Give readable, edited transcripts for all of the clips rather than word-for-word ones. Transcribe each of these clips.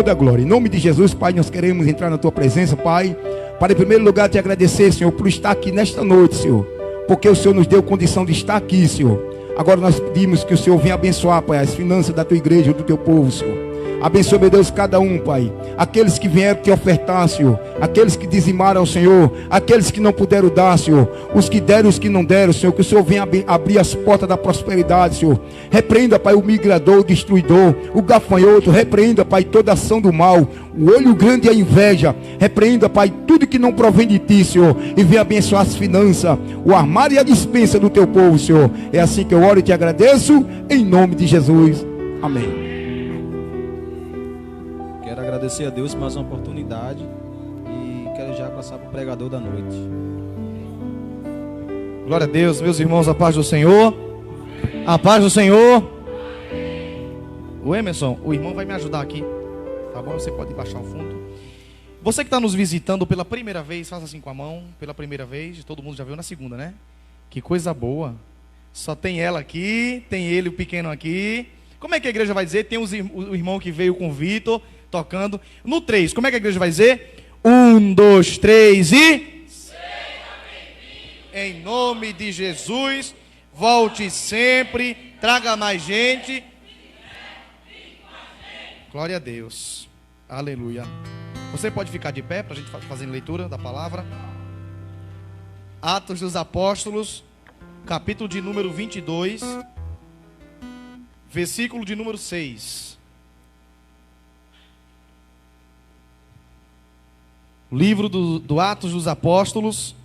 Da glória, em nome de Jesus, Pai, nós queremos entrar na tua presença, Pai, para em primeiro lugar te agradecer, Senhor, por estar aqui nesta noite, Senhor, porque o Senhor nos deu condição de estar aqui, Senhor. Agora nós pedimos que o Senhor venha abençoar, Pai, as finanças da tua igreja, do teu povo, Senhor. Abençoe, meu Deus, cada um, Pai. Aqueles que vieram te ofertar, Senhor. Aqueles que dizimaram ao Senhor. Aqueles que não puderam dar, Senhor. Os que deram e os que não deram, Senhor. Que o Senhor venha abrir as portas da prosperidade, Senhor. Repreenda, Pai, o migrador, o destruidor, o gafanhoto. Repreenda, Pai, toda ação do mal. O olho grande e a inveja. Repreenda, Pai, tudo que não provém de ti, Senhor. E venha abençoar as finanças, o armário e a despensa do teu povo, Senhor. É assim que eu oro e te agradeço. Em nome de Jesus. Amém. Quero agradecer a Deus por mais uma oportunidade e quero já passar para o pregador da noite. Glória a Deus, meus irmãos, a paz do Senhor. A paz do Senhor. O Emerson, o irmão vai me ajudar aqui, tá bom? Você pode baixar o fundo. Você que está nos visitando pela primeira vez, faça assim com a mão, pela primeira vez. Todo mundo já viu na segunda, né? Que coisa boa. Só tem ela aqui, tem ele, o pequeno aqui. Como é que a igreja vai dizer? Tem o irmão que veio com o Vitor tocando. No 3, como é que a igreja vai dizer? 1, 2, 3 e... Seja bem-vindo. Em nome de Jesus, volte sempre, traga mais gente. Glória a Deus. Aleluia. Você pode ficar de pé para a gente fazer a leitura da palavra. Atos dos Apóstolos, capítulo de número 22, versículo de número 6. Livro do Atos dos Apóstolos,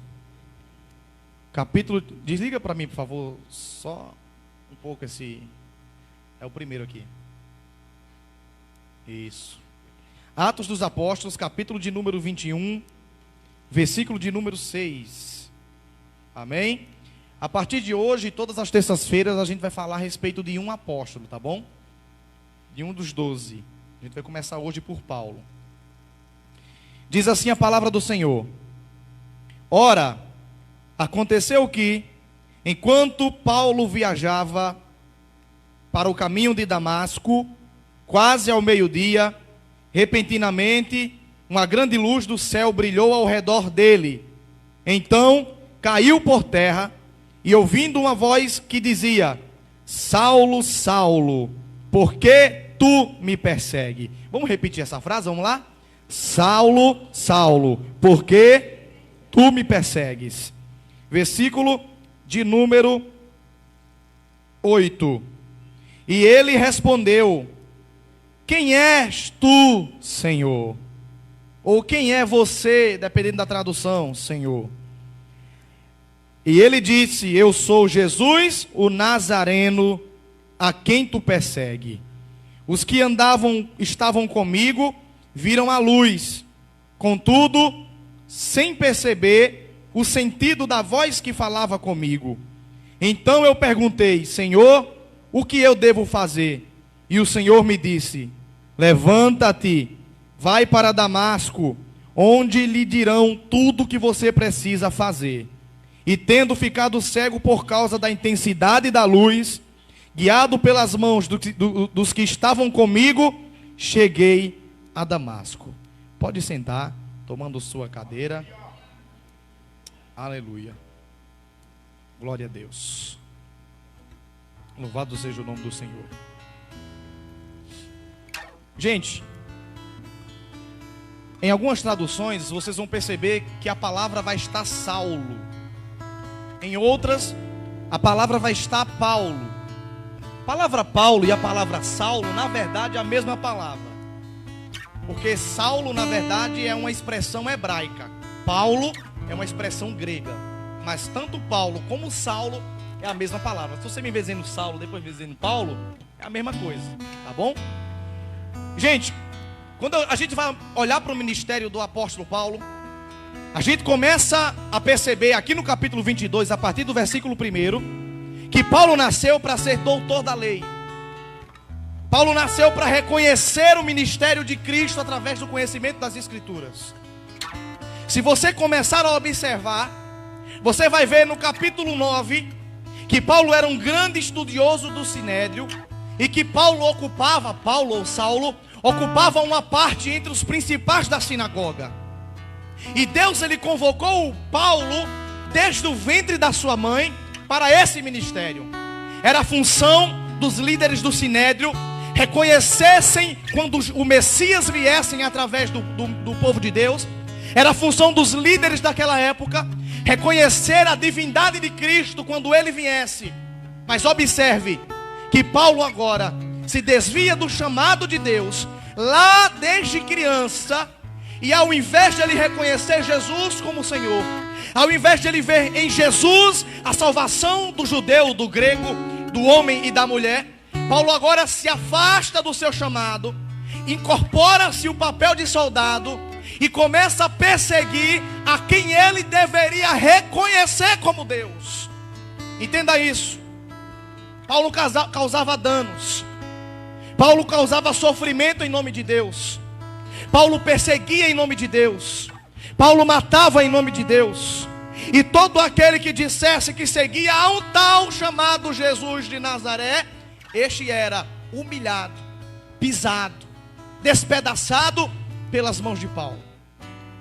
capítulo... Desliga para mim, por favor, só um pouco esse... É o primeiro aqui. Isso. Atos dos Apóstolos, capítulo de número 21, versículo de número 6. Amém? A partir de hoje, todas as terças-feiras, a gente vai falar a respeito de um apóstolo, tá bom? De um dos 12. A gente vai começar hoje por Paulo. Diz assim a palavra do Senhor: Ora, aconteceu que, enquanto Paulo viajava para o caminho de Damasco, quase ao meio-dia, repentinamente, uma grande luz do céu brilhou ao redor dele. Então, caiu por terra, e ouvindo uma voz que dizia: Saulo, Saulo, por que tu me persegue? Vamos repetir essa frase, vamos lá? Saulo, Saulo, por que tu me persegues? Versículo de número 8. E ele respondeu: Quem és tu, Senhor? Ou quem é você, dependendo da tradução, Senhor? E ele disse: Eu sou Jesus, o Nazareno, a quem tu persegue. Os que estavam comigo viram a luz, contudo, sem perceber o sentido da voz que falava comigo. Então eu perguntei: Senhor, o que eu devo fazer? E o Senhor me disse: Levanta-te, vai para Damasco, onde lhe dirão tudo o que você precisa fazer. E tendo ficado cego por causa da intensidade da luz, guiado pelas mãos dos que estavam comigo, cheguei a Damasco. Pode sentar, tomando sua cadeira. Aleluia. Glória a Deus. Louvado seja o nome do Senhor. Gente, em algumas traduções vocês vão perceber que a palavra vai estar Saulo. Em outras, a palavra vai estar Paulo. A palavra Paulo e a palavra Saulo, na verdade, é a mesma palavra. Porque Saulo, na verdade, é uma expressão hebraica. Paulo é uma expressão grega. Mas tanto Paulo como Saulo é a mesma palavra. Se você me vê dizendo Saulo, depois me dizendo Paulo, é a mesma coisa. Tá bom? Gente, quando a gente vai olhar para o ministério do apóstolo Paulo, a gente começa a perceber aqui no capítulo 22, a partir do versículo 1, que Paulo nasceu para ser doutor da lei. Paulo nasceu para reconhecer o ministério de Cristo através do conhecimento das Escrituras. Se você começar a observar, você vai ver no capítulo 9 que Paulo era um grande estudioso do Sinédrio e que Paulo ou Saulo ocupava uma parte entre os principais da sinagoga. E Deus ele convocou Paulo desde o ventre da sua mãe para esse ministério. Era a função dos líderes do Sinédrio reconhecessem quando o Messias viessem através do povo de Deus. Era a função dos líderes daquela época reconhecer a divindade de Cristo quando ele viesse. Mas observe que Paulo agora se desvia do chamado de Deus lá desde criança, e ao invés de ele reconhecer Jesus como Senhor, ao invés de ele ver em Jesus a salvação do judeu, do grego, do homem e da mulher, Paulo agora se afasta do seu chamado, incorpora-se o papel de soldado e começa a perseguir a quem ele deveria reconhecer como Deus. Entenda isso. Paulo causava danos. Paulo causava sofrimento em nome de Deus. Paulo perseguia em nome de Deus. Paulo matava em nome de Deus. E todo aquele que dissesse que seguia a um tal chamado Jesus de Nazaré, este era humilhado, pisado, despedaçado pelas mãos de Paulo.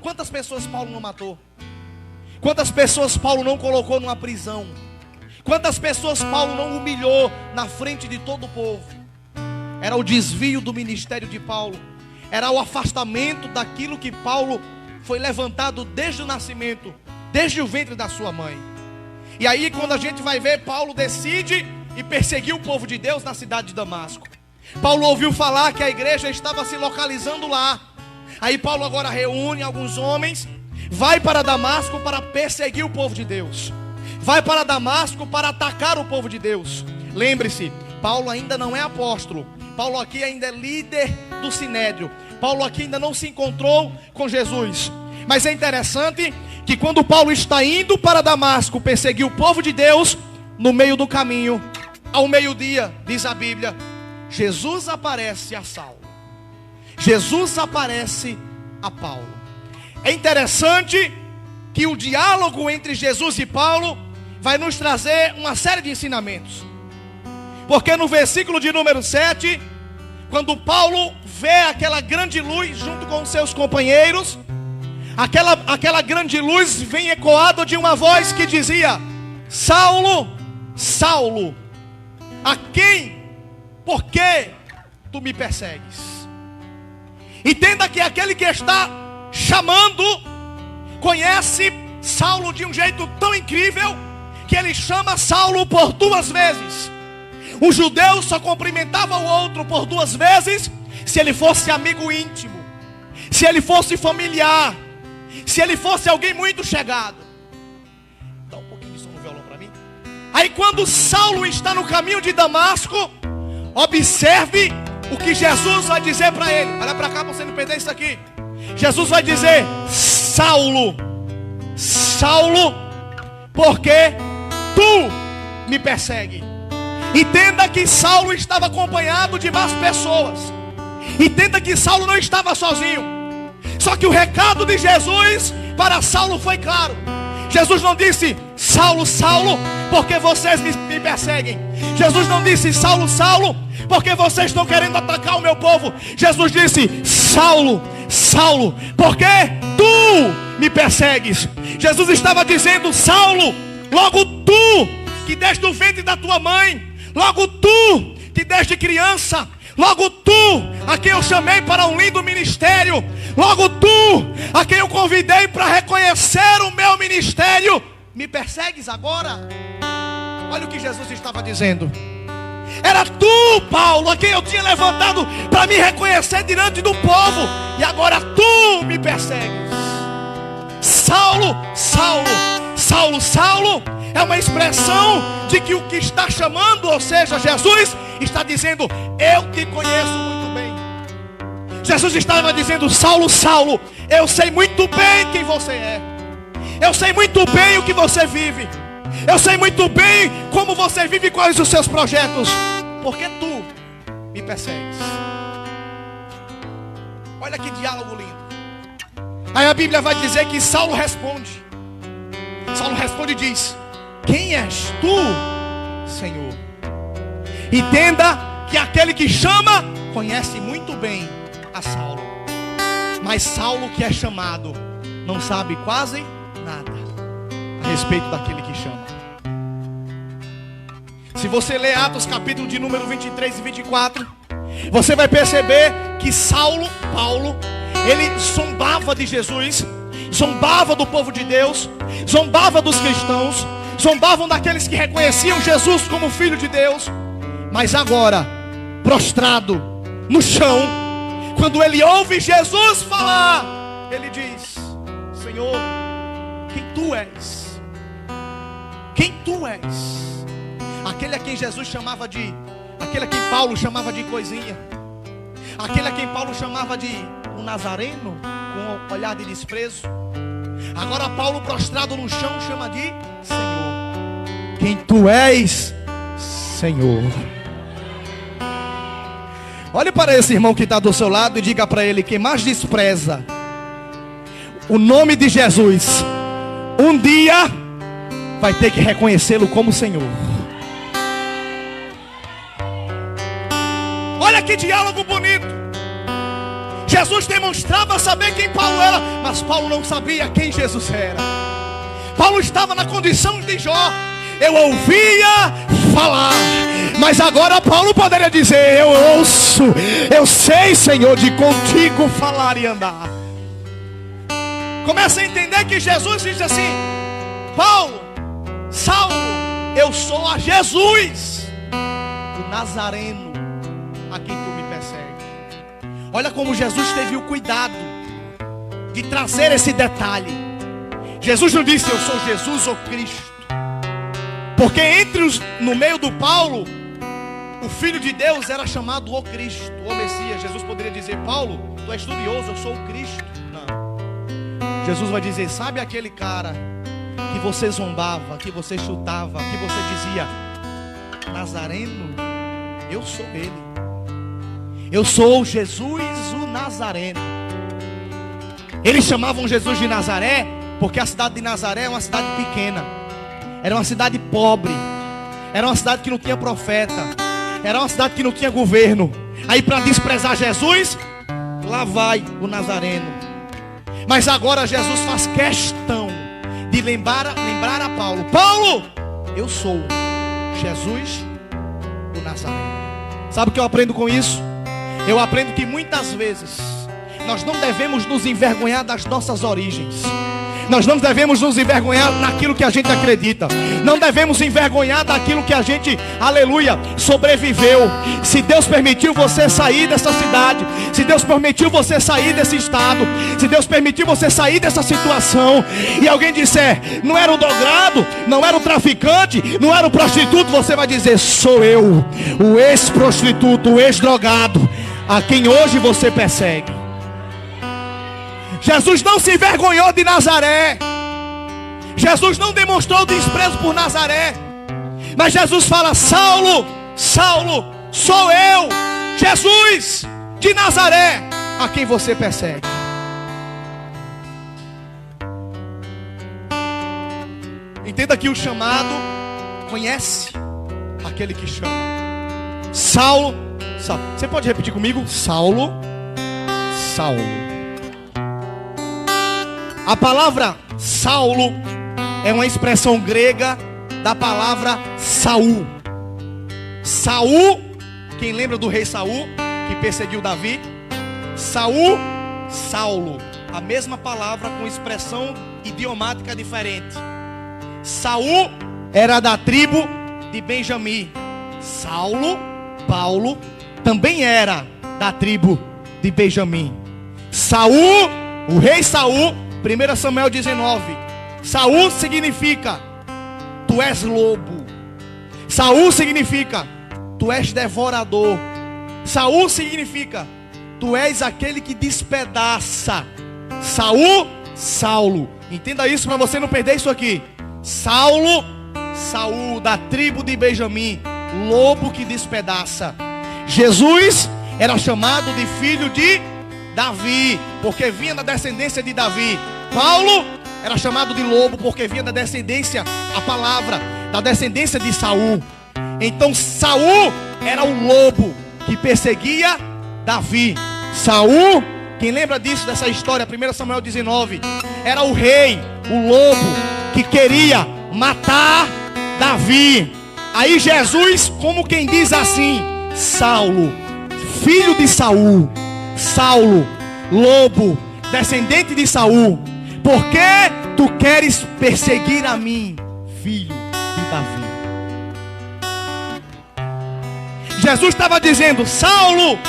Quantas pessoas Paulo não matou? Quantas pessoas Paulo não colocou numa prisão? Quantas pessoas Paulo não humilhou na frente de todo o povo? Era o desvio do ministério de Paulo. Era o afastamento daquilo que Paulo foi levantado desde o nascimento, desde o ventre da sua mãe. E aí quando a gente vai ver, Paulo decide e perseguir o povo de Deus na cidade de Damasco. Paulo ouviu falar que a igreja estava se localizando lá. Aí Paulo agora reúne alguns homens, vai para Damasco para perseguir o povo de Deus. Vai para Damasco para atacar o povo de Deus. Lembre-se, Paulo ainda não é apóstolo. Paulo aqui ainda é líder do Sinédrio. Paulo aqui ainda não se encontrou com Jesus. Mas é interessante que quando Paulo está indo para Damasco perseguir o povo de Deus, no meio do caminho, ao meio-dia, diz a Bíblia, Jesus aparece a Saulo. Jesus aparece a Paulo. É interessante que o diálogo entre Jesus e Paulo vai nos trazer uma série de ensinamentos. Porque no versículo de número 7, quando Paulo vê aquela grande luz junto com os seus companheiros, aquela grande luz vem ecoada de uma voz que dizia: Saulo, Saulo, por que tu me persegues? Entenda que aquele que está chamando conhece Saulo de um jeito tão incrível que ele chama Saulo por 2 vezes. Um judeu só cumprimentava o outro por 2 vezes se ele fosse amigo íntimo, se ele fosse familiar, se ele fosse alguém muito chegado. Dá um pouquinho de som no violão para mim. Aí quando Saulo está no caminho de Damasco, observe o que Jesus vai dizer para ele. Olha para cá para você não perder isso aqui. Jesus vai dizer: Saulo, Saulo, por que tu me persegue? Entenda que Saulo estava acompanhado de mais pessoas. Entenda que Saulo não estava sozinho. Só que o recado de Jesus para Saulo foi claro. Jesus não disse: Saulo, Saulo, porque vocês me perseguem. Jesus não disse: Saulo, Saulo, porque vocês estão querendo atacar o meu povo. Jesus disse: Saulo, Saulo, porque tu me persegues. Jesus estava dizendo: Saulo, logo tu, que desde o ventre da tua mãe, logo tu, que desde criança, logo tu, a quem eu chamei para um lindo ministério, logo tu, a quem eu convidei para reconhecer o meu ministério, me persegues agora? Olha o que Jesus estava dizendo. Era tu, Paulo, a quem eu tinha levantado para me reconhecer diante do povo, e agora tu me persegues. Saulo, Saulo, Saulo, Saulo é uma expressão de que o que está chamando, ou seja, Jesus, está dizendo: eu te conheço muito bem. Jesus estava dizendo: Saulo, Saulo, eu sei muito bem quem você é. Eu sei muito bem o que você vive. Eu sei muito bem como você vive, quais os seus projetos. Porque tu me persegues. Olha que diálogo lindo. Aí a Bíblia vai dizer que Saulo responde. Saulo responde e diz: quem és tu, Senhor? Entenda que aquele que chama conhece muito bem a Saulo. Mas Saulo, que é chamado, não sabe quase nada a respeito daquele que chama. Se você ler Atos capítulo de número 23 e 24, você vai perceber que Paulo, ele zombava de Jesus, zombava do povo de Deus, zombava dos cristãos, zombavam daqueles que reconheciam Jesus como Filho de Deus. Mas agora, prostrado no chão, quando ele ouve Jesus falar, ele diz: Senhor, quem tu és? Quem tu és? Aquele a quem Jesus chamava de, aquele a quem Paulo chamava de coisinha, aquele a quem Paulo chamava de um nazareno, com um olhar de desprezo. Agora Paulo, prostrado no chão, chama de Senhor. Quem tu és, Senhor. Olhe para esse irmão que está do seu lado e diga para ele: quem mais despreza o nome de Jesus, um dia vai ter que reconhecê-lo como Senhor. Olha que diálogo bonito. Jesus demonstrava saber quem Paulo era, mas Paulo não sabia quem Jesus era. Paulo estava na condição de Jó: eu ouvia falar, mas agora Paulo poderia dizer: eu ouço, eu sei, Senhor, de contigo falar e andar. Começa a entender que Jesus diz assim: Paulo, Saulo, eu sou a Jesus, o Nazareno, a quem tu me persegue. Olha como Jesus teve o cuidado de trazer esse detalhe. Jesus não disse: eu sou Jesus ou Cristo, porque no meio do Paulo, o Filho de Deus era chamado o Cristo, o Messias. Jesus poderia dizer: Paulo, tu és estudioso, eu sou o Cristo. Não. Jesus vai dizer: sabe aquele cara que você zombava, que você chutava, que você dizia Nazareno? Eu sou ele. Eu sou Jesus o Nazareno. Eles chamavam Jesus de Nazaré porque a cidade de Nazaré é uma cidade pequena, era uma cidade pobre, era uma cidade que não tinha profeta, era uma cidade que não tinha governo. Aí, para desprezar Jesus, lá vai o Nazareno. Mas agora Jesus faz questão de lembrar a Paulo: Paulo, eu sou Jesus o Nazareno. Sabe o que eu aprendo com isso? Eu aprendo que muitas vezes nós não devemos nos envergonhar das nossas origens. Nós não devemos nos envergonhar naquilo que a gente acredita. Não devemos envergonhar daquilo que a gente, aleluia, sobreviveu. Se Deus permitiu você sair dessa cidade, se Deus permitiu você sair desse estado, se Deus permitiu você sair dessa situação, e alguém disser: não era o drogado, não era o traficante, não era o prostituto, você vai dizer: sou eu, o ex-prostituto, o ex-drogado, a quem hoje você persegue. Jesus não se envergonhou de Nazaré. Jesus não demonstrou desprezo por Nazaré. Mas Jesus fala: Saulo, Saulo, sou eu, Jesus de Nazaré, a quem você persegue. Entenda que o chamado conhece aquele que chama. Saulo, Saulo. Você pode repetir comigo? Saulo, Saulo. A palavra Saulo é uma expressão grega da palavra Saul. Saul, quem lembra do rei Saul, que perseguiu Davi? Saul, Saulo, a mesma palavra com expressão idiomática diferente. Saul era da tribo de Benjamim. Saulo, Paulo, também era da tribo de Benjamim. Saul, o rei Saul, 1 Samuel 19. Saul significa tu és lobo. Saul significa tu és devorador. Saul significa tu és aquele que despedaça. Saul, Saulo. Entenda isso para você não perder isso aqui. Saulo, Saul, da tribo de Benjamim, lobo que despedaça. Jesus era chamado de filho de Davi, porque vinha da descendência de Davi. Paulo era chamado de lobo, porque vinha da descendência, a palavra, da descendência de Saul. Então Saul era o lobo que perseguia Davi. Saul, quem lembra disso, dessa história, 1 Samuel 19, era o rei, o lobo, que queria matar Davi. Aí Jesus, como quem diz assim: Saulo, filho de Saul, Saulo, lobo, descendente de Saul, por que tu queres perseguir a mim, filho de Davi? Jesus estava dizendo: Saulo,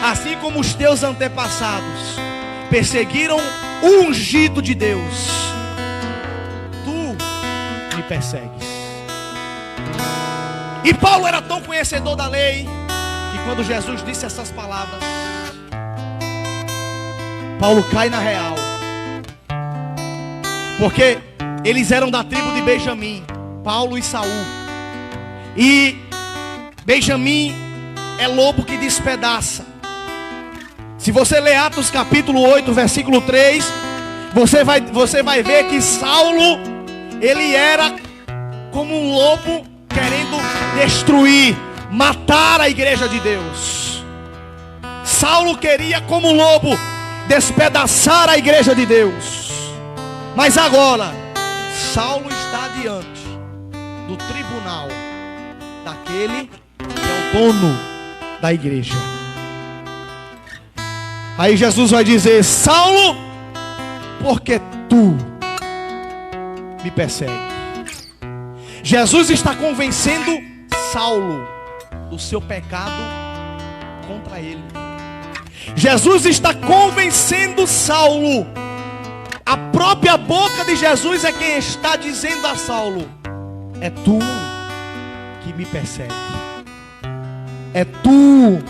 assim como os teus antepassados perseguiram o ungido de Deus, tu me persegues. E Paulo era tão conhecedor da lei que quando Jesus disse essas palavras, Paulo cai na real, porque eles eram da tribo de Benjamim, Paulo e Saul. E Benjamim é lobo que despedaça. Se você ler Atos capítulo 8, versículo 3, você vai ver que Saulo, ele era como um lobo querendo destruir, matar a igreja de Deus. Saulo queria, como lobo, despedaçar a igreja de Deus. Mas agora Saulo está diante do tribunal daquele que é o dono da igreja. Aí Jesus vai dizer: Saulo, porque tu me persegue. Jesus está convencendo Saulo do seu pecado contra ele. Jesus está convencendo Saulo. A própria boca de Jesus é quem está dizendo a Saulo: é tu que me persegue, é tu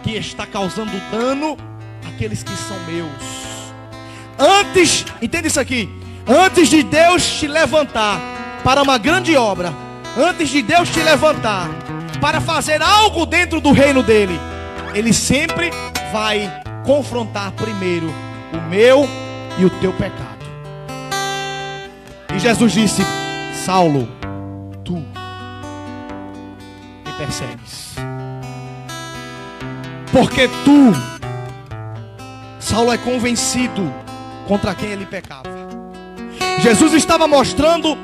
que está causando dano àqueles que são meus. Entende isso aqui? Antes de Deus te levantar para uma grande obra, antes de Deus te levantar para fazer algo dentro do reino dele, ele sempre vai confrontar primeiro o meu e o teu pecado. E Jesus disse: Saulo, tu me persegues, porque tu, Saulo é convencido contra quem ele pecava. Jesus estava mostrando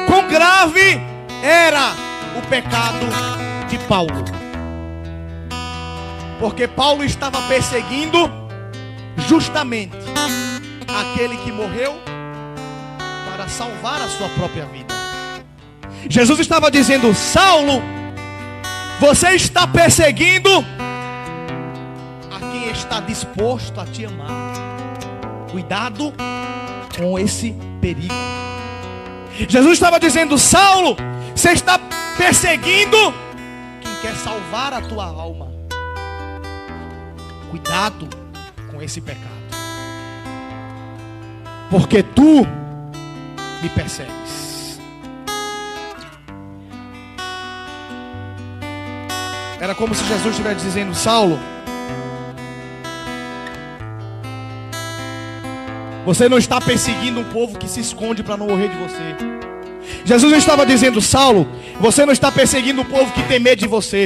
quão grave era o pecado de Paulo, porque Paulo estava perseguindo justamente aquele que morreu para salvar a sua própria vida. Jesus estava dizendo: Saulo, você está perseguindo a quem está disposto a te amar. Cuidado com esse perigo. Jesus estava dizendo: Saulo, você está perseguindo quem quer salvar a tua alma. Cuidado com esse pecado, porque tu me persegues. Era como se Jesus estivesse dizendo: Saulo, você não está perseguindo um povo que se esconde para não morrer de você. Jesus não estava dizendo: Saulo, você não está perseguindo um povo que tem medo de você.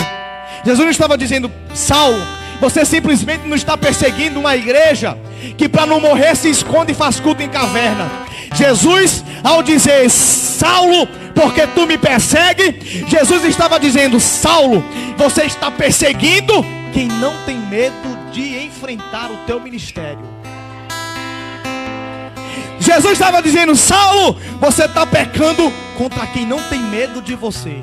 Jesus não estava dizendo: Saulo, você simplesmente não está perseguindo uma igreja que para não morrer se esconde e faz culto em caverna. Jesus, ao dizer: Saulo, porque tu me persegue, Jesus estava dizendo: Saulo, você está perseguindo quem não tem medo de enfrentar o teu ministério. Jesus estava dizendo: Saulo, você está pecando contra quem não tem medo de você.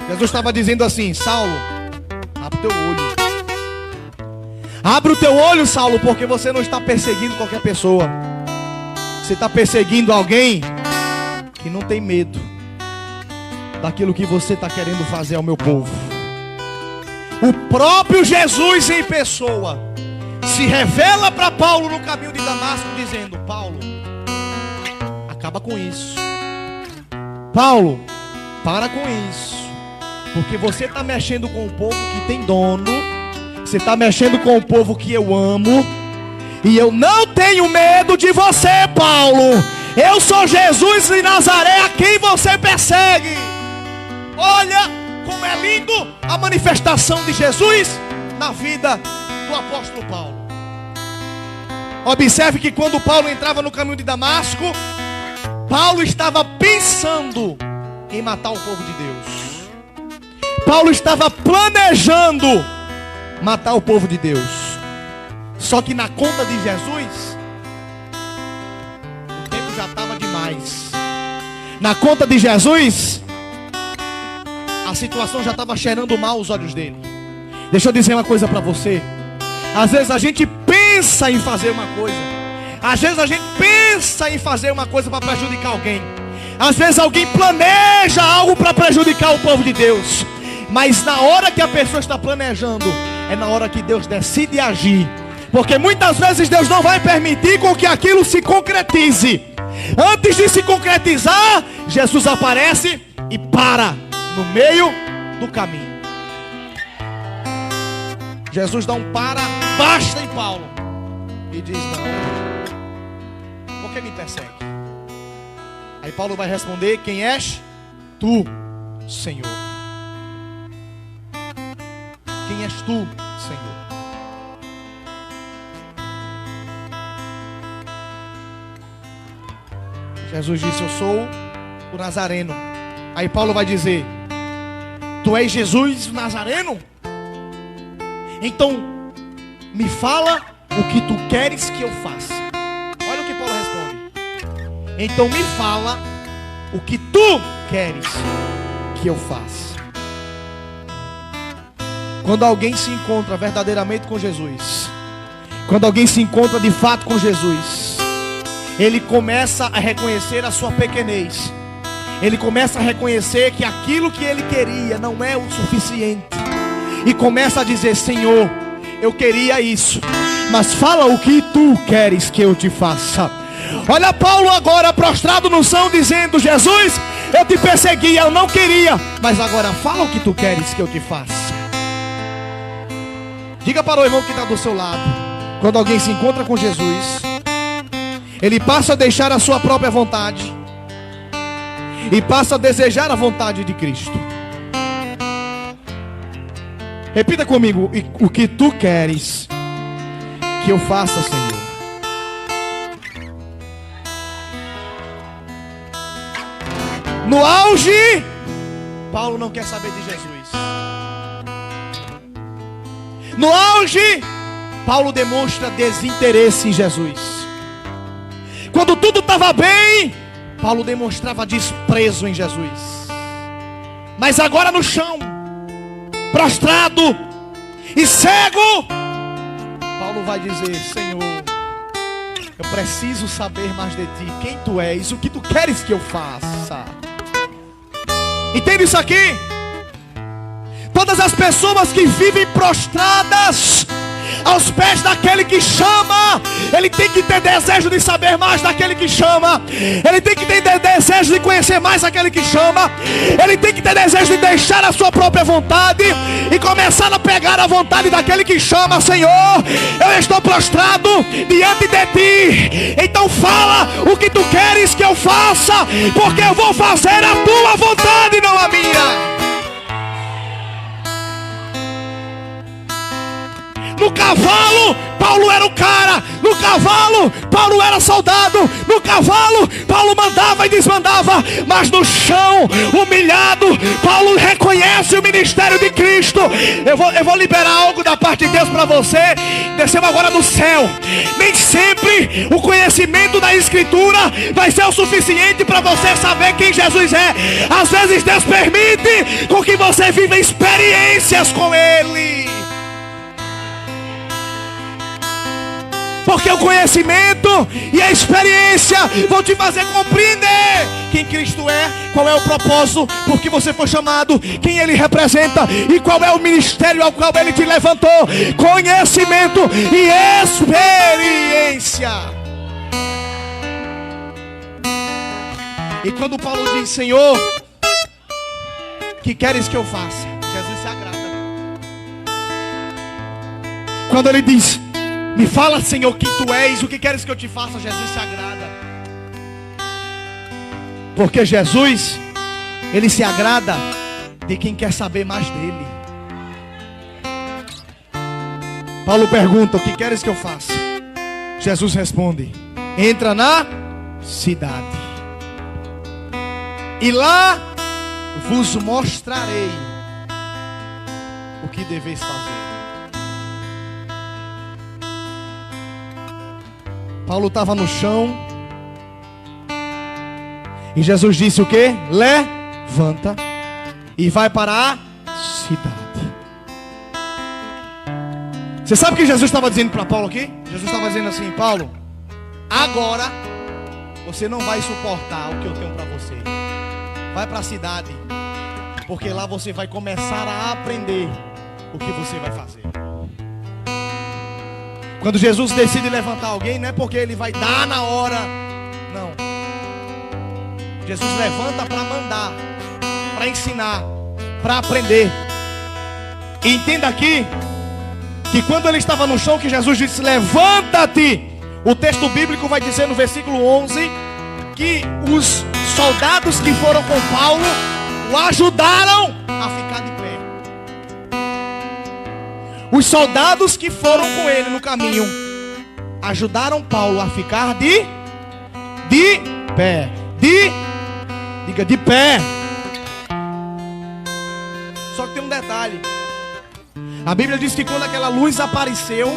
Jesus estava dizendo assim: Saulo, abre o teu olho. Abre o teu olho, Saulo, porque você não está perseguindo qualquer pessoa. Você está perseguindo alguém que não tem medo daquilo que você está querendo fazer ao meu povo. O próprio Jesus em pessoa se revela para Paulo no caminho de Damasco, dizendo: Paulo, acaba com isso. Paulo, para com isso, porque você está mexendo com o povo que tem dono. Você está mexendo com o povo que eu amo. E eu não tenho medo de você, Paulo. Eu sou Jesus de Nazaré, a quem você persegue. Olha como é lindo a manifestação de Jesus na vida do apóstolo Paulo. Observe que quando Paulo entrava no caminho de Damasco, Paulo estava pensando em matar o povo de Deus. Paulo estava planejando matar o povo de Deus. Só que na conta de Jesus, o tempo já estava demais. Na conta de Jesus, a situação já estava cheirando mal aos olhos dele. Deixa eu dizer uma coisa para você. Às vezes a gente pensa em fazer uma coisa. Às vezes a gente pensa em fazer uma coisa para prejudicar alguém. Às vezes alguém planeja algo para prejudicar o povo de Deus. Mas na hora que a pessoa está planejando, é na hora que Deus decide agir. Porque muitas vezes Deus não vai permitir com que aquilo se concretize. Antes de se concretizar, Jesus aparece e para no meio do caminho. Jesus dá um basta em Paulo e diz: não, por que me persegue? Aí Paulo vai responder: quem és tu, Senhor? Quem és tu, Senhor? Jesus disse: eu sou o Nazareno. Aí Paulo vai dizer: tu és Jesus o Nazareno? Então me fala o que tu queres que eu faça. Olha o que Paulo responde: então me fala o que tu queres que eu faça. Quando alguém se encontra verdadeiramente com Jesus, quando alguém se encontra de fato com Jesus, ele começa a reconhecer a sua pequenez. Ele começa a reconhecer que aquilo que ele queria não é o suficiente. E começa a dizer: Senhor, eu queria isso, mas fala o que tu queres que eu te faça. Olha Paulo agora prostrado no chão dizendo: Jesus, eu te perseguia, eu não queria, mas agora fala o que tu queres que eu te faça. Diga para o irmão que está do seu lado: quando alguém se encontra com Jesus, ele passa a deixar a sua própria vontade e passa a desejar a vontade de Cristo. Repita comigo: o que tu queres que eu faça, Senhor? No auge, Paulo não quer saber de Jesus. No auge, Paulo demonstra desinteresse em Jesus. Quando tudo estava bem, Paulo demonstrava desprezo em Jesus. Mas agora no chão, prostrado e cego, Paulo vai dizer: Senhor, eu preciso saber mais de ti. Quem tu és, o que tu queres que eu faça. Entende isso aqui? Todas as pessoas que vivem prostradas aos pés daquele que chama, ele tem que ter desejo de saber mais daquele que chama. Ele tem que ter desejo de conhecer mais aquele que chama. Ele tem que ter desejo de deixar a sua própria vontade e começar a pegar a vontade daquele que chama. Senhor, eu estou prostrado diante de ti, então fala o que tu queres que eu faça, porque eu vou fazer a tua vontade, não a minha. No cavalo, Paulo era o cara. No cavalo, Paulo era soldado. No cavalo, Paulo mandava e desmandava. Mas no chão, humilhado, Paulo reconhece o ministério de Cristo. Eu vou liberar algo da parte de Deus para você. Desceu agora do céu. Nem sempre o conhecimento da Escritura vai ser o suficiente para você saber quem Jesus é. Às vezes Deus permite com que você viva experiências com Ele. Porque o conhecimento e a experiência vão te fazer compreender quem Cristo é, qual é o propósito, por que você foi chamado, quem Ele representa e qual é o ministério ao qual Ele te levantou. Conhecimento e experiência. E quando Paulo diz: Senhor, que queres que eu faça? Jesus se agrada. Quando ele diz: me fala, Senhor, quem tu és, o que queres que eu te faça? Jesus se agrada. Porque Jesus, Ele se agrada de quem quer saber mais dele. Paulo pergunta: o que queres que eu faça? Jesus responde: entra na cidade, e lá vos mostrarei o que deveis fazer. Paulo estava no chão, e Jesus disse o que? Levanta e vai para a cidade. Você sabe o que Jesus estava dizendo para Paulo aqui? Jesus estava dizendo assim: Paulo, agora você não vai suportar o que eu tenho para você. Vai para a cidade, porque lá você vai começar a aprender o que você vai fazer. Quando Jesus decide levantar alguém, não é porque ele vai dar na hora, não. Jesus levanta para mandar, para ensinar, para aprender. E entenda aqui que quando ele estava no chão, que Jesus disse: levanta-te, o texto bíblico vai dizer no versículo 11 que os soldados que foram com Paulo o ajudaram a ficar de pé. Os soldados que foram com ele no caminho ajudaram Paulo a ficar de pé. Diga, de pé. Só que tem um detalhe. A Bíblia diz que quando aquela luz apareceu,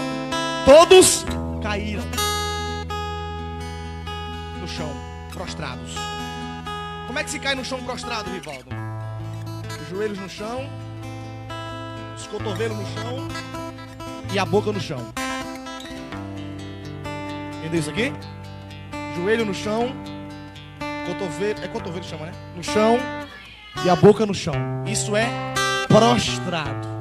todos caíram no chão, prostrados. Como é que se cai no chão prostrado, Rivaldo? Os joelhos no chão, os cotovelos no chão e a boca no chão. Entendeu isso aqui? Joelho no chão, cotovelo, é cotovelo que chama, né? No chão e a boca no chão. Isso é prostrado.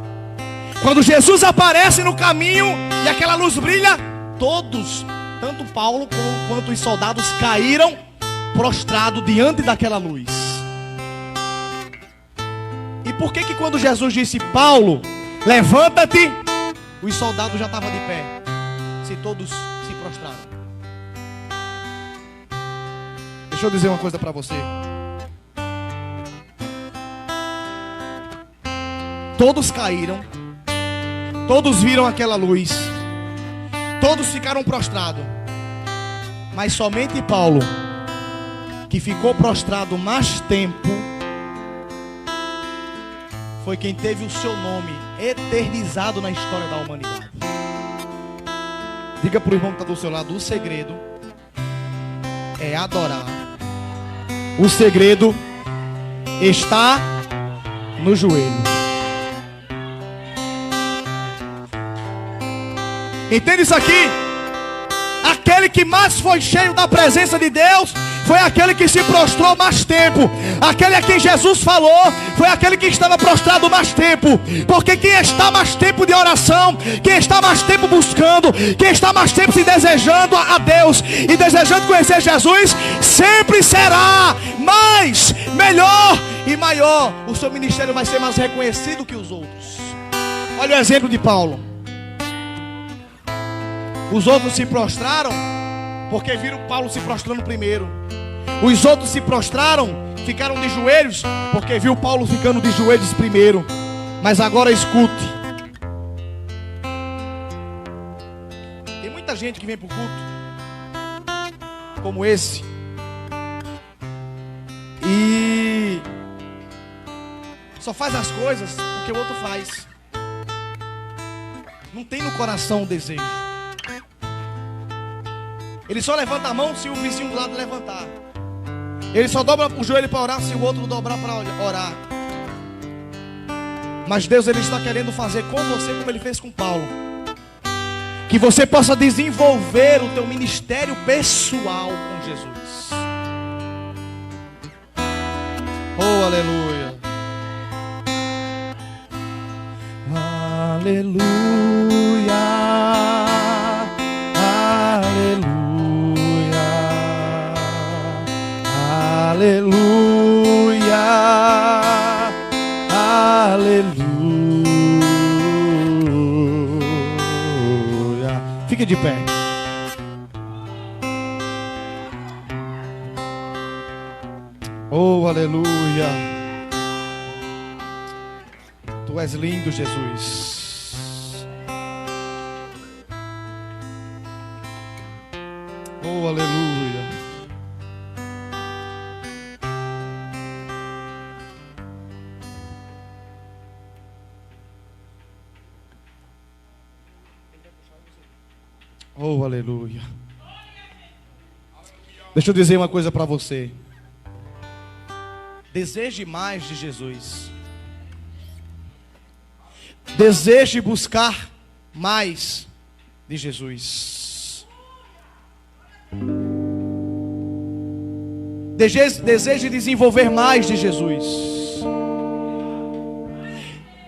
Quando Jesus aparece no caminho e aquela luz brilha, todos, tanto Paulo quanto os soldados, caíram prostrados diante daquela luz. E por que quando Jesus disse: Paulo, levanta-te, os soldados já estavam de pé, se todos se prostraram? Deixa eu dizer uma coisa para você. Todos caíram, todos viram aquela luz, todos ficaram prostrados, mas somente Paulo, que ficou prostrado mais tempo, foi quem teve o seu nome eternizado na história da humanidade. Diga para o irmão que está do seu lado: o segredo é adorar. O segredo está no joelho. Entende isso aqui? Aquele que mais foi cheio da presença de Deus foi aquele que se prostrou mais tempo. Aquele a quem Jesus falou foi aquele que estava prostrado mais tempo. Porque quem está mais tempo de oração, quem está mais tempo buscando, quem está mais tempo se desejando a Deus e desejando conhecer Jesus, sempre será mais, melhor e maior. O seu ministério vai ser mais reconhecido que os outros. Olha o exemplo de Paulo. Os outros se prostraram porque viram Paulo se prostrando primeiro. Os outros se prostraram, ficaram de joelhos porque viu Paulo ficando de joelhos primeiro. Mas agora escute. Tem muita gente que vem para o culto como esse e só faz as coisas porque o outro faz. Não tem no coração o desejo. Ele só levanta a mão se o vizinho do lado levantar. Ele só dobra o joelho para orar se o outro dobrar para orar. Mas Deus, Ele está querendo fazer com você como Ele fez com Paulo. Que você possa desenvolver o teu ministério pessoal com Jesus. Oh, aleluia. Aleluia. Aleluia, aleluia. Fique de pé. Oh, aleluia. Tu és lindo, Jesus. Oh, aleluia. Oh, aleluia. Deixa eu dizer uma coisa para você. Deseje mais de Jesus. Deseje buscar mais de Jesus. Deseje desenvolver mais de Jesus.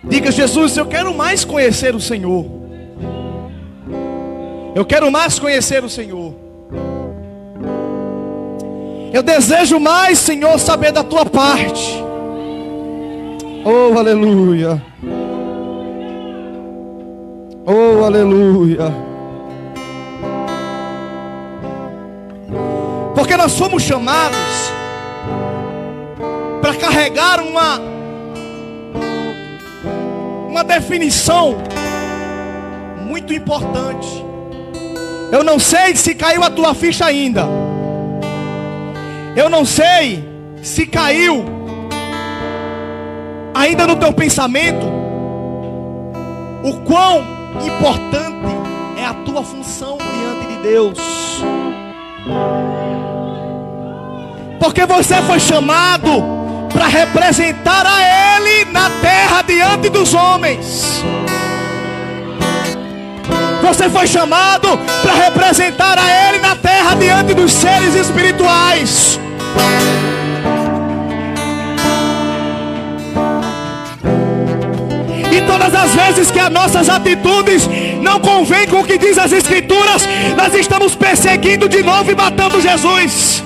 Diga: Jesus, eu quero mais conhecer o Senhor. Eu quero mais conhecer o Senhor. Eu desejo mais, Senhor, saber da tua parte. Oh, aleluia. Oh, aleluia. Porque nós fomos chamados para carregar uma definição muito importante. Eu não sei se caiu a tua ficha ainda. Eu não sei se caiu ainda no teu pensamento o quão importante é a tua função diante de Deus. Porque você foi chamado para representar a Ele na terra diante dos homens. Você foi chamado para representar a Ele na terra diante dos seres espirituais. E todas as vezes que as nossas atitudes não convêm com o que diz as Escrituras, nós estamos perseguindo de novo e matando Jesus.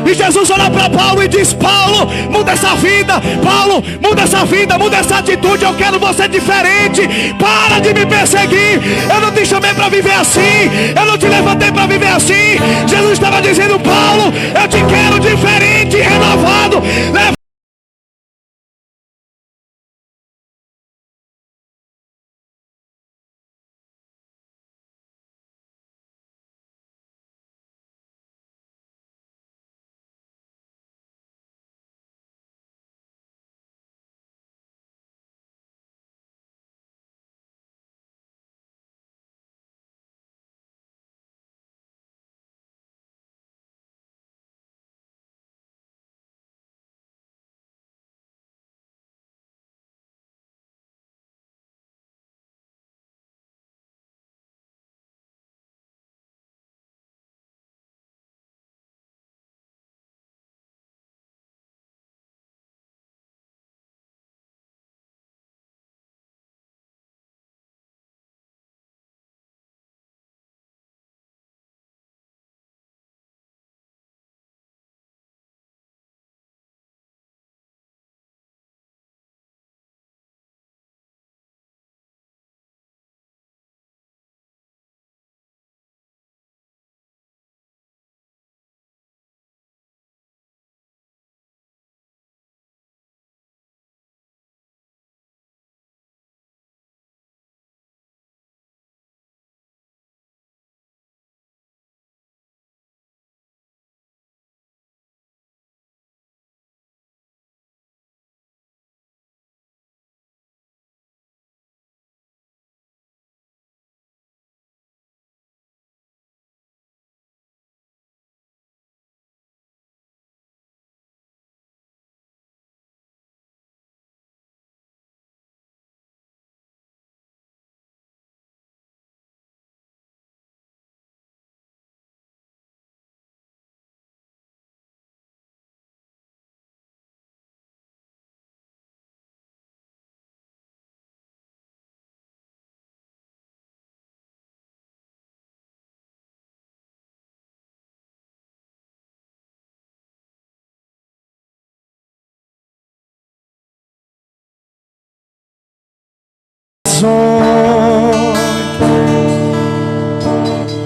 E Jesus olha para Paulo e diz: Paulo, muda essa vida. Paulo, muda essa vida, muda essa atitude. Eu quero você diferente. Para de me perseguir. Eu não te chamei para viver assim. Eu não te levantei para viver assim. Jesus estava dizendo: Paulo, eu te quero diferente, renovado.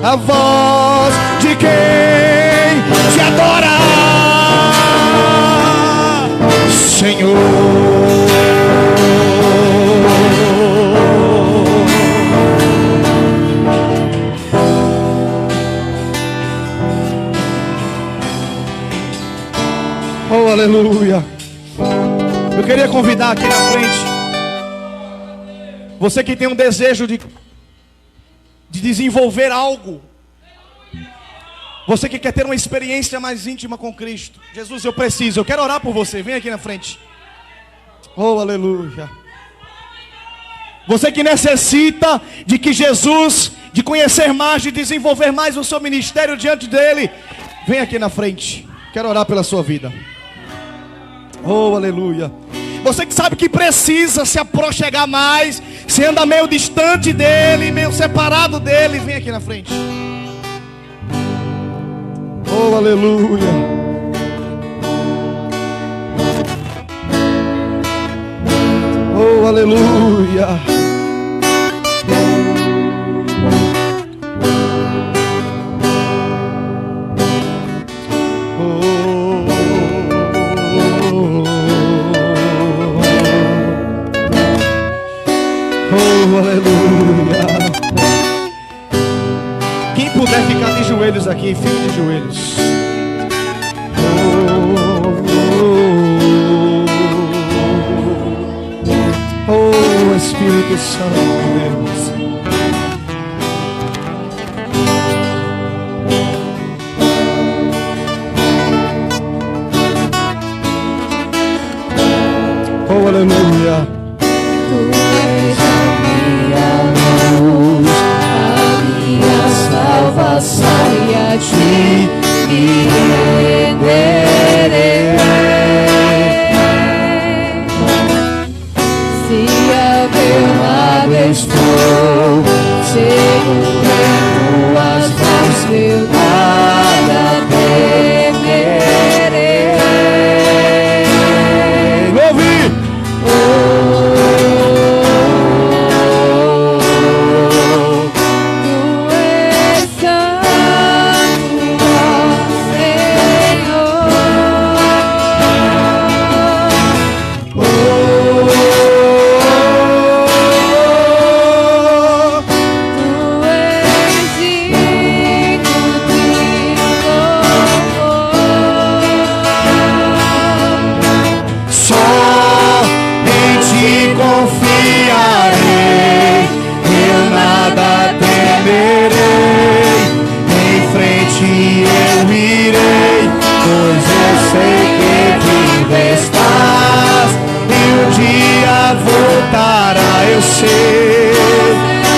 A voz de quem te adora, Senhor. aleluia. Eu queria convidar aqui na frente você que tem um desejo de desenvolver algo. Você que quer ter uma experiência mais íntima com Cristo. Jesus, eu preciso, eu quero orar por você. Vem aqui na frente. Oh, aleluia. Você que necessita de que Jesus, de conhecer mais, de desenvolver mais o seu ministério diante dele. Vem aqui na frente. Quero orar pela sua vida. Oh, aleluia. Você que sabe que precisa se aproximar mais, se anda meio distante dele, meio separado dele. Vem aqui na frente. Oh, aleluia. Oh, aleluia. Oh, aleluia. Quem puder ficar de joelhos aqui, fique de joelhos. Oh, Espírito Santo de Deus. Oh, aleluia. Salvação e a ti me renderei. Se ao teu lado estou, seguro em tuas mãos, meu nada temerei. Ouvi!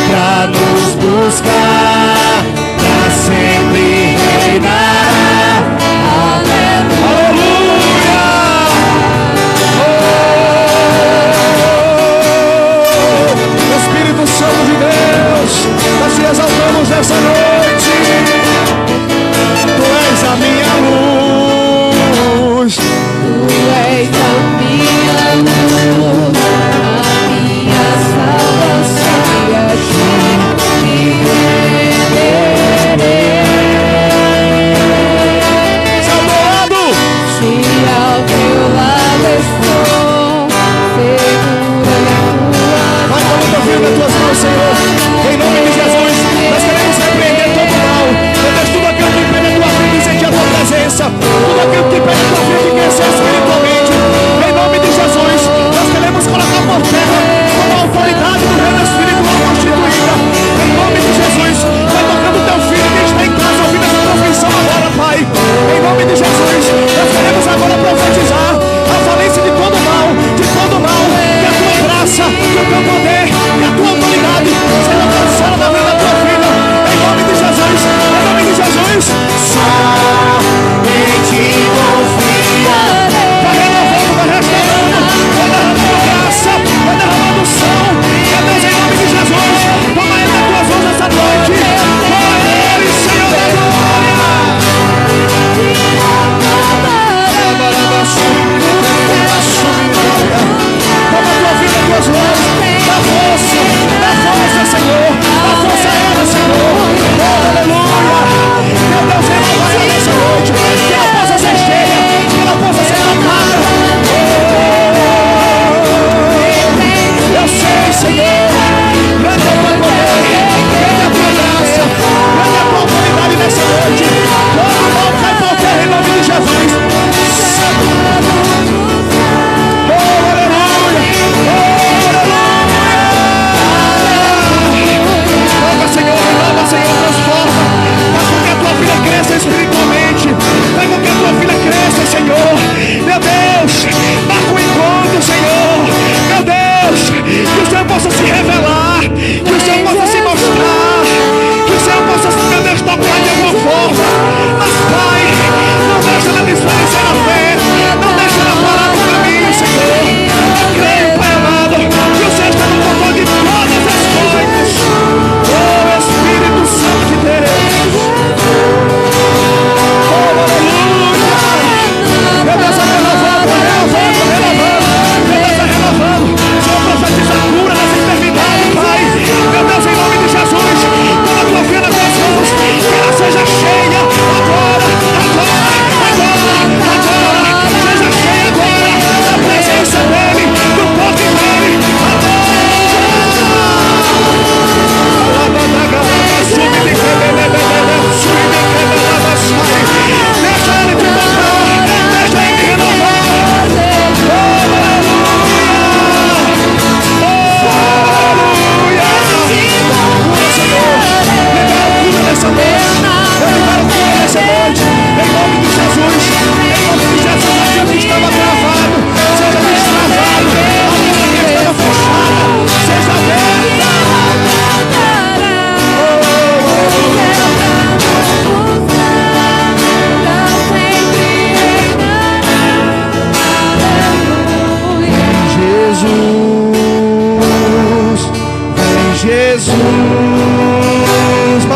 Pra nos buscar, pra sempre reinar. Aleluia! Oh, Espírito Santo de Deus, nós te exaltamos nessa noite. Tu és a minha luz. Tu és a minha luz, a minha salvação e a ti me renderei. Se ao teu lado estou, seguro em tuas Vai colocando a vida nas tuas mãos, Senhor. Em nome de Jesus, nós queremos repreender todo mal. Meu Deus, tudo aquilo que impede a tua vida e sentir a tua presença. Tudo aquilo que impede a tua vida e crescer espiritualmente. Em nome de Jesus, nós queremos colocar por terra toda a autoridade do reino espiritual constituída. Em nome de Jesus, vai tocando o teu filho que está em casa ouvindo essa transmissão agora, Pai. Em nome de Jesus, nós queremos agora profetizar a falência de todo mal, que a tua graça, que o teu poder, que a tua autoridade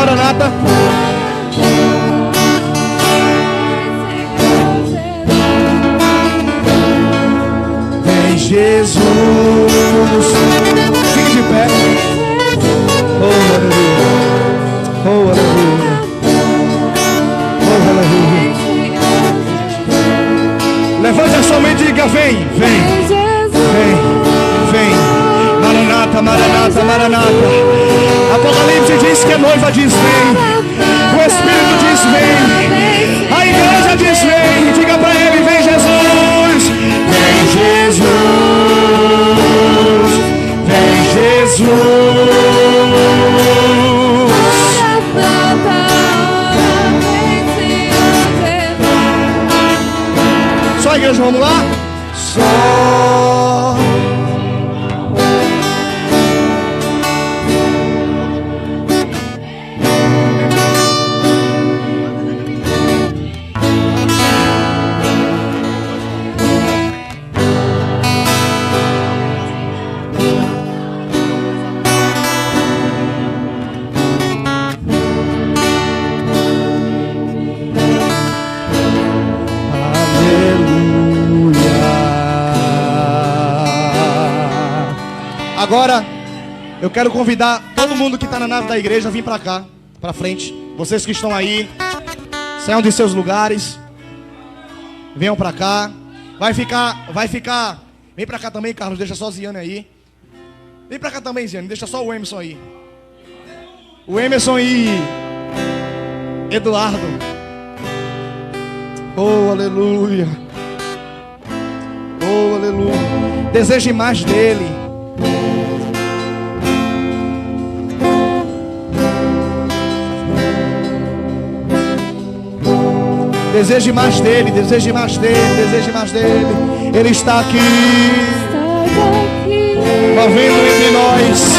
Maranata. Vem Jesus. Fique de pé. Oh, aleluia. Oh, aleluia. Oh, aleluia. Levante a sua mão e diga: vem, vem, vem, vem. Maranata, Maranata, Maranata. Apocalipse diz que a noiva diz vem. O Espírito diz vem. A igreja diz vem. Diga para ele: vem Jesus. Vem Jesus. Vem Jesus. Só a igreja, vamos lá? Só. Agora, eu quero convidar todo mundo que está na nave da igreja a vir para cá, para frente. Vocês que estão aí, saiam de seus lugares, venham para cá. Vai ficar. Vem para cá também, Carlos, deixa só a Ziane aí. Vem para cá também, Ziane, deixa só o Emerson aí. O Emerson e Eduardo. Oh, aleluia. Oh, aleluia. Deseje mais dele. Deseje mais dele, deseje mais dele, deseje mais dele. Ele está aqui, movendo entre nós.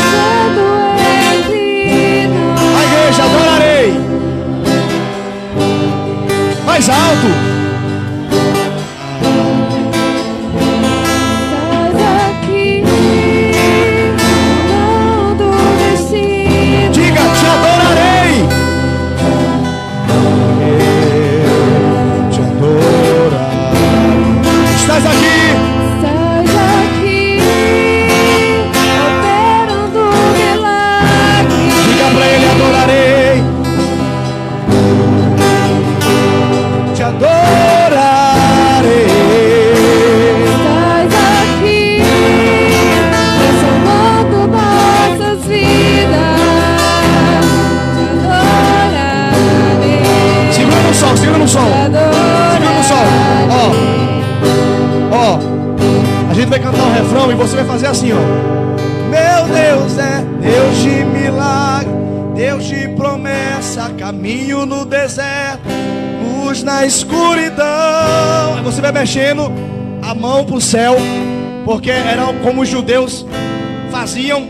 A igreja, adorarei. Mais alto. Diga, te adorarei. Estás aqui, operando milagre. Diga pra ele: adorarei, te adorarei. Estás aqui, transformando nossas vidas. Te adorarei. Segura no sol, segura no sol. Segura no sol. Ó, a gente vai cantar um refrão e você vai fazer assim, ó. Meu Deus é Deus de milagre, Deus de promessa, caminho no deserto, luz na escuridão. Aí você vai mexendo a mão pro céu, porque era como os judeus faziam,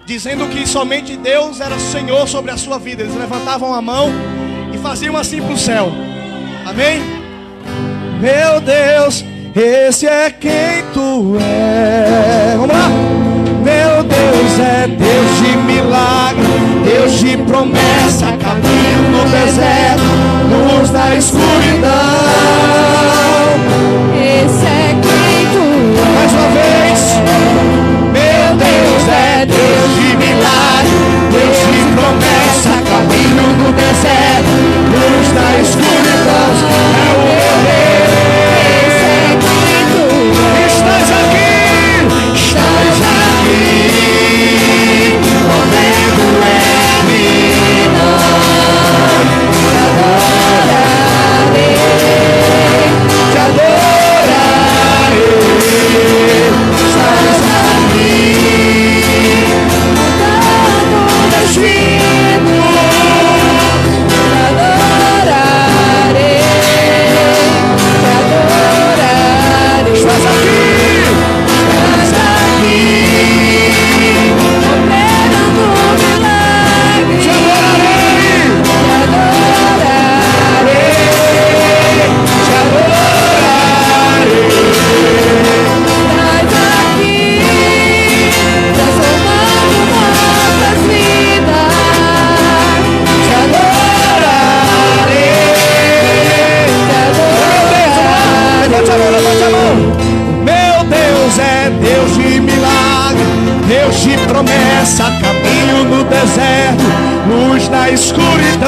dizendo que somente Deus era Senhor sobre a sua vida. Eles levantavam a mão e faziam assim pro céu. Amém? Meu Deus, esse é quem tu é. Vamos lá. Meu Deus é Deus de milagre, Deus de promessa, caminho no deserto, luz na escuridão. Esse é quem tu é. Mais uma vez. Meu Deus é Deus de milagre, Deus de promessa, caminho no deserto, luz na escuridão. É o meu Deus. Esse é quem tu é. Estás aqui, estás aqui, movendo em mim, adorarei. Deus de promessa, caminho no deserto, luz na escuridão.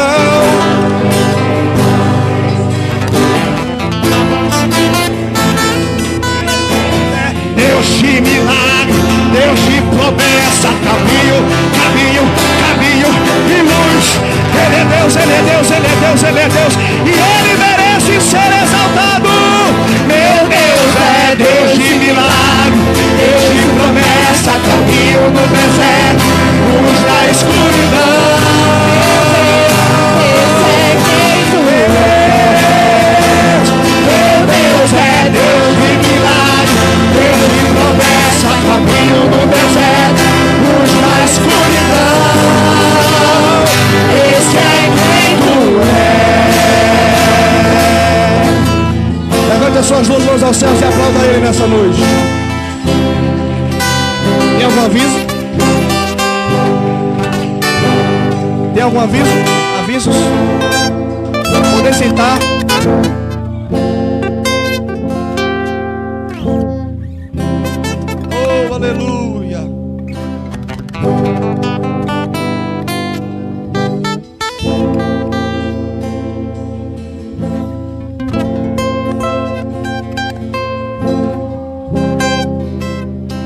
Deus de milagre, Deus de promessa, caminho, caminho, caminho e luz. Ele é Deus, Ele é Deus, Ele é Deus, Ele é Deus, e Ele merece ser exaltado. Meu Deus é Deus de milagre, Deus de promessa, caminho no deserto, luz na escuridão. Esse é quem tu és. Meu Deus é Deus de milagre, Deus de promessa, caminho no deserto, luz na escuridão. Esse é quem tu és. Levante as suas duas mãos aos céus e aplauda Ele nessa noite. Tem algum aviso? Tem algum aviso? Avisos? Poder sentar. Oh, aleluia.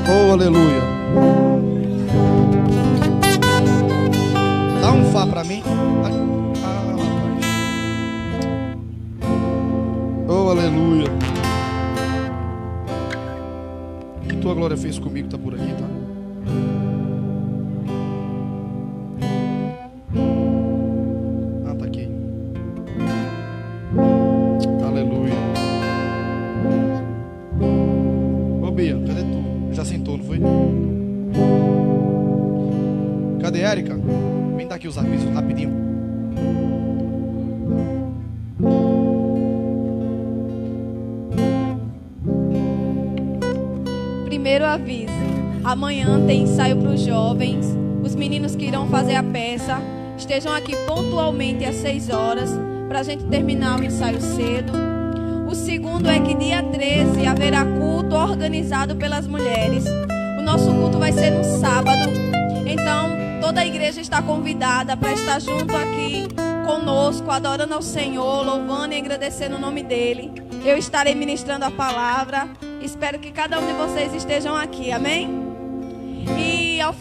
Oh, aleluia. Dá um Fá pra mim. Rapaz. Oh, aleluia. O que tua glória fez comigo tá por aqui, tá? Ah, tá aqui. Aleluia. Ô, Bia, cadê tu? Já sentou, não foi? Cadê Érica? Vem dar aqui os avisos rapidinho. Primeiro aviso: amanhã tem ensaio para os jovens. Os meninos que irão fazer a peça estejam aqui pontualmente às 6 horas para a gente terminar o ensaio cedo. O segundo é que dia 13 haverá culto organizado pelas mulheres. O nosso culto vai ser no sábado. Então toda a igreja está convidada para estar junto aqui conosco, adorando ao Senhor, louvando e agradecendo o nome dEle. Eu estarei ministrando a palavra. Espero que cada um de vocês estejam aqui, amém? E ao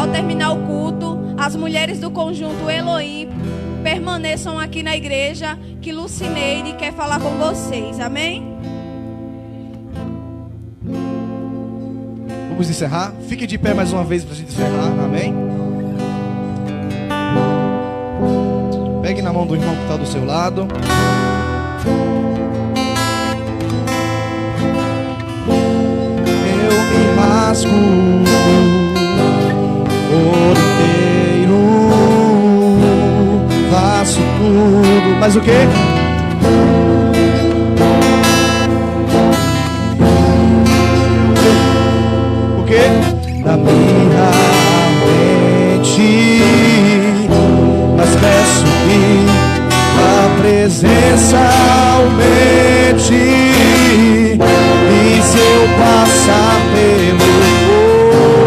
terminar o culto, as mulheres do conjunto Elohim permaneçam aqui na igreja, que Lucineide quer falar com vocês, amém? Vamos encerrar. Fique de pé mais uma vez para a gente encerrar, amém? Pegue na mão do irmão que está do seu lado. Eu me rasgo por inteiro, faço tudo. Mas o quê? O quê? Na minha mente, mas peço que a presença aumente. E se eu passar pelo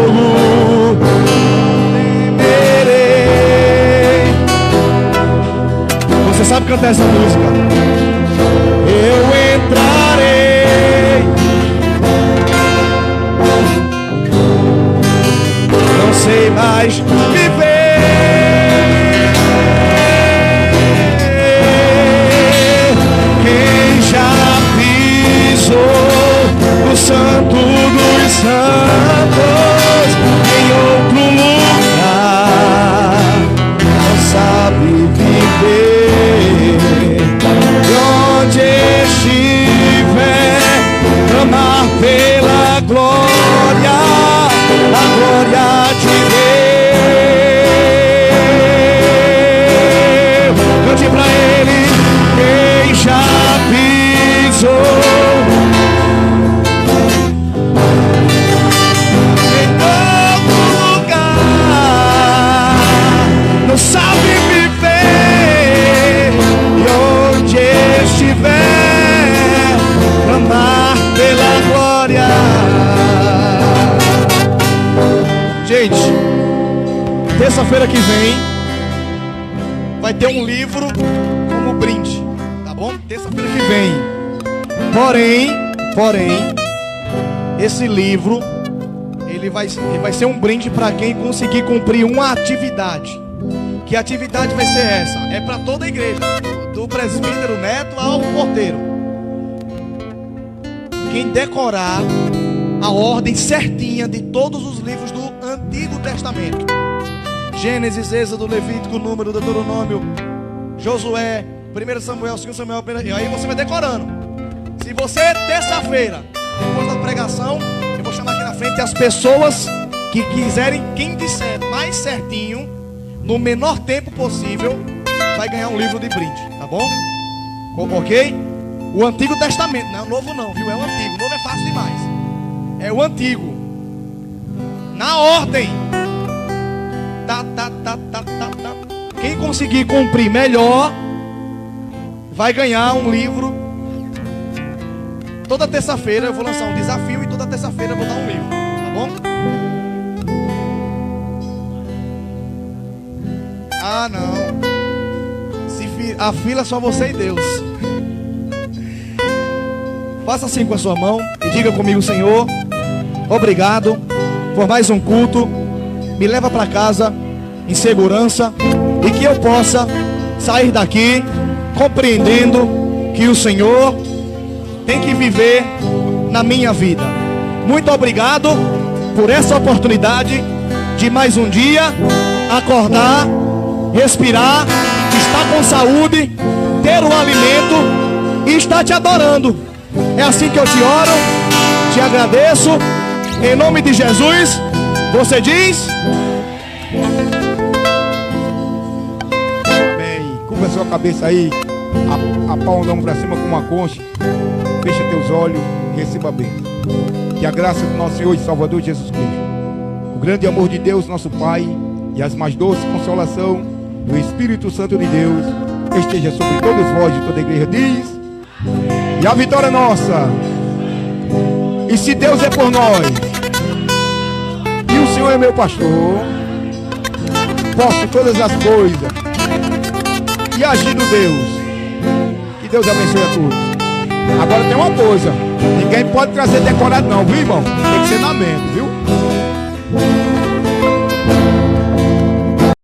fogo, temerei. Você sabe cantar essa música? Eu entrarei. Não sei mais viver. Quem já pisou o santo dos santos em outro lugar não sabe viver. De onde estiver, clamar pela glória, a glória de Deus. Cante pra Ele. Quem já pisou em seguinte: terça-feira que vem vai ter um livro como brinde, tá bom? Terça-feira que vem. Porém, esse livro ele vai ser um brinde para quem conseguir cumprir uma atividade. Que atividade vai ser essa? É para toda a igreja, do presbítero Neto ao porteiro. Quem decorar a ordem certinha de todos os livros do Antigo Testamento: Gênesis, Êxodo, Levítico, Número, Deuteronômio, Josué, 1 Samuel, 2 Samuel, e aí você vai decorando. Se você, terça-feira, depois da pregação, eu vou chamar aqui na frente as pessoas que quiserem, quem disser mais certinho, no menor tempo possível, vai ganhar um livro de brinde, tá bom? Ok? O Antigo Testamento, não é o Novo não, viu? É o Antigo, o Novo é fácil demais. É o Antigo. Na ordem. Quem conseguir cumprir melhor vai ganhar um livro. Toda terça-feira eu vou lançar um desafio e toda terça-feira eu vou dar um livro, tá bom? Ah, não. A fila é só você e Deus. Faça assim com a sua mão e diga comigo: Senhor, obrigado por mais um culto. Me leva para casa em segurança e que eu possa sair daqui compreendendo que o Senhor tem que viver na minha vida. Muito obrigado por essa oportunidade de mais um dia acordar, respirar, estar com saúde, ter o alimento e estar te adorando. É assim que eu te oro, te agradeço, em nome de Jesus. Você diz? Amém. Curva a sua cabeça aí, a palma da mão para cima com uma concha. Fecha teus olhos e receba bem. Que a graça do nosso Senhor e Salvador Jesus Cristo, o grande amor de Deus, nosso Pai, e as mais doces consolação do Espírito Santo de Deus esteja sobre todos vós e toda a igreja diz. E a vitória é nossa. E se Deus é por nós e o Senhor é meu pastor, posso todas as coisas. E agindo Deus, que Deus abençoe a todos. Agora tem uma coisa: ninguém pode trazer decorado não, viu, irmão? Tem que ser na mente, viu?